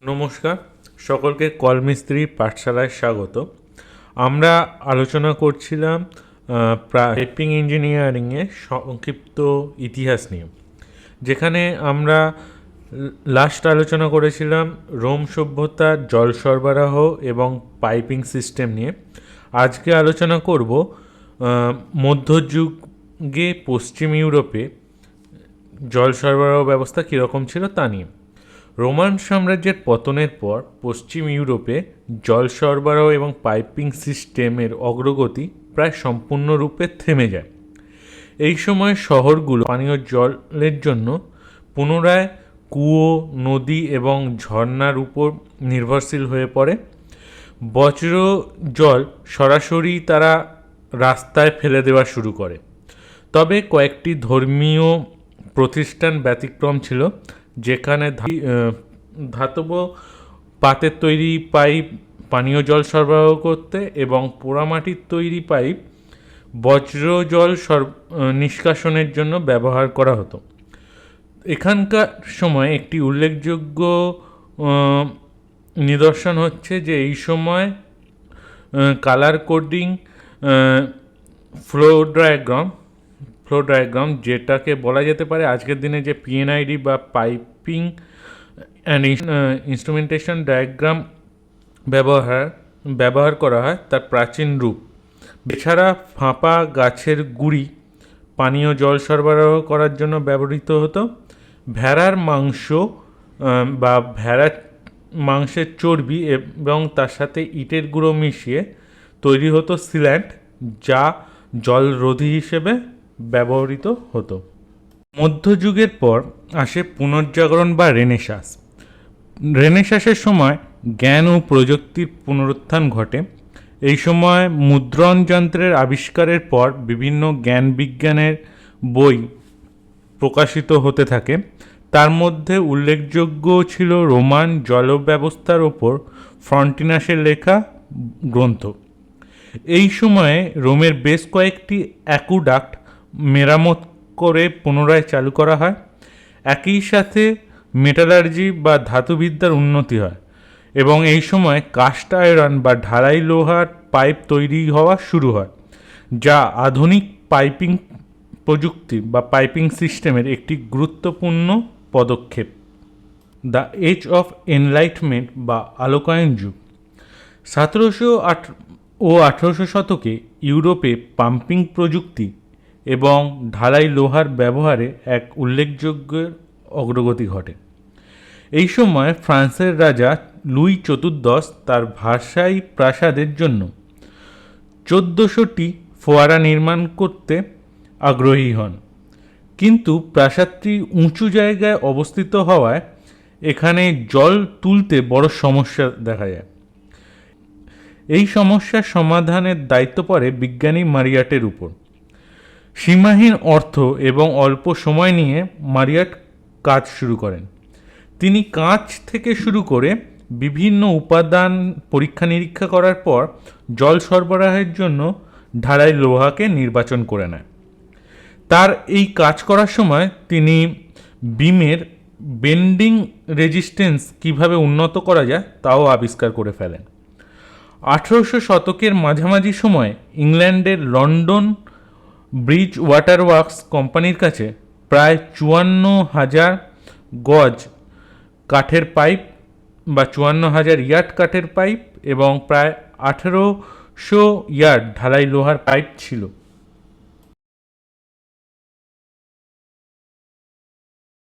নমস্কার, সকলকে কলমিস্ত্রি পাঠশালায় স্বাগত। আমরা আলোচনা করছিলাম পাইপিং ইঞ্জিনিয়ারিংয়ের সংক্ষিপ্ত ইতিহাস নিয়ে, যেখানে আমরা লাস্ট আলোচনা করেছিলাম রোম সভ্যতার জল সরবরাহ এবং পাইপিং সিস্টেম নিয়ে। আজকে আলোচনা করব মধ্যযুগে পশ্চিম ইউরোপে জল সরবরাহ ব্যবস্থা কীরকম ছিল তা নিয়ে। রোমান সাম্রাজ্যের পতনের পর পশ্চিম ইউরোপে জল সরবরাহ এবং পাইপিং সিস্টেমের অগ্রগতি প্রায় সম্পূর্ণরূপে থেমে যায়। এই সময় শহরগুলো পানীয় জলের জন্য পুনরায় কুয়ো, নদী এবং ঝর্ণার উপর নির্ভরশীল হয়ে পড়ে। বজ্র জল সরাসরি তারা রাস্তায় ফেলে দেওয়া শুরু করে। তবে কয়েকটি ধর্মীয় প্রতিষ্ঠান ব্যতিক্রম ছিল, যেখানে ধাতব পাতের তৈরি পাইপ পানীয় জল সরবরাহ করতে এবং পোড়ামাটির তৈরি পাইপ বজ্র জল নিষ্কাশনের জন্য ব্যবহার করা হতো। এখানকার সময় একটি উল্লেখযোগ্য নিদর্শন হচ্ছে যে এই সময় কালার কোডিং ফ্লো ডায়াগ্রাম যেটাকে বলা যেতে পারে আজকের দিনে যে পিএনআইডি বা পাইপিং অ্যান্ড ইনস্ট্রুমেন্টেশন ডায়াগ্রাম ব্যবহার করা হয় তার প্রাচীন রূপ। এছাড়া ফাঁপা গাছের গুঁড়ি পানীয় জল সরবরাহ করার জন্য ব্যবহৃত হতো। ভেড়ার মাংস বা ভেড়ার মাংসের চর্বি এবং তার সাথে ইটের গুঁড়ো মিশিয়ে তৈরি হতো সিল্যান্ট, যা জলরোধী হিসেবে ব্যবহৃত হতো। মধ্যযুগের পর আসে পুনর্জাগরণ বা রেনেসাঁসের সময় জ্ঞান ও প্রযুক্তির পুনরুত্থান ঘটে। এই সময় মুদ্রণ যন্ত্রের আবিষ্কারের পর বিভিন্ন জ্ঞান বিজ্ঞানের বই প্রকাশিত হতে থাকে। তার মধ্যে উল্লেখযোগ্য ছিল রোমান জল ব্যবস্থার ওপর ফ্রন্টিনাসের লেখা গ্রন্থ। এই সময়ে রোমের বেশ কয়েকটি অ্যাকুডাক্ট মেরামত করে পুনরায় চালু করা হয়। একই সাথে মেটালার্জি বা ধাতুবিদ্যার উন্নতি হয় এবং এই সময় কাস্ট আয়রন বা ঢালাই লোহার পাইপ তৈরি হওয়া শুরু হয়, যা আধুনিক পাইপিং প্রযুক্তি বা পাইপিং সিস্টেমের একটি গুরুত্বপূর্ণ পদক্ষেপ। দ্য এজ অফ এনলাইটমেন্ট বা আলোকায়ন যুগ 1700 ও 1800 শতকে ইউরোপে পাম্পিং প্রযুক্তি এবং ঢালাই লোহার ব্যবহারে এক উল্লেখযোগ্য অগ্রগতি ঘটে। এই সময় ফ্রান্সের রাজা লুই চতুর্দশ তার ভার্সাই প্রাসাদের জন্য 1400টি ফোয়ারা নির্মাণ করতে আগ্রহী হন, কিন্তু প্রাসাদটি উঁচু জায়গায় অবস্থিত হওয়ায় এখানে জল তুলতে বড় সমস্যা দেখা যায়। এই সমস্যার সমাধানের দায়িত্ব পড়ে বিজ্ঞানী মারিয়াটের উপর। সীমাহীন অর্থ এবং অল্প সময় নিয়ে মারিয়াট কাজ শুরু করেন। তিনি কাঁচ থেকে শুরু করে বিভিন্ন উপাদান পরীক্ষা নিরীক্ষা করার পর জল সরবরাহের জন্য ঢালাই লোহাকে নির্বাচন করে নেয়। তার এই কাজ করার সময় তিনি বিমের বেন্ডিং রেজিস্ট্যান্স কীভাবে উন্নত করা যায় তাও আবিষ্কার করে ফেলেন। 1800 শতকের মাঝামাঝি সময়ে ইংল্যান্ডের লন্ডন ব্রিজ ওয়াটার ওয়ার্কস কোম্পানির কাছে প্রায় 54,000 গজ কাঠের পাইপ বা 54,000 ইয়ার্ড কাঠের পাইপ এবং প্রায় 1800 ইয়ার্ড ঢালাই লোহার পাইপ ছিল।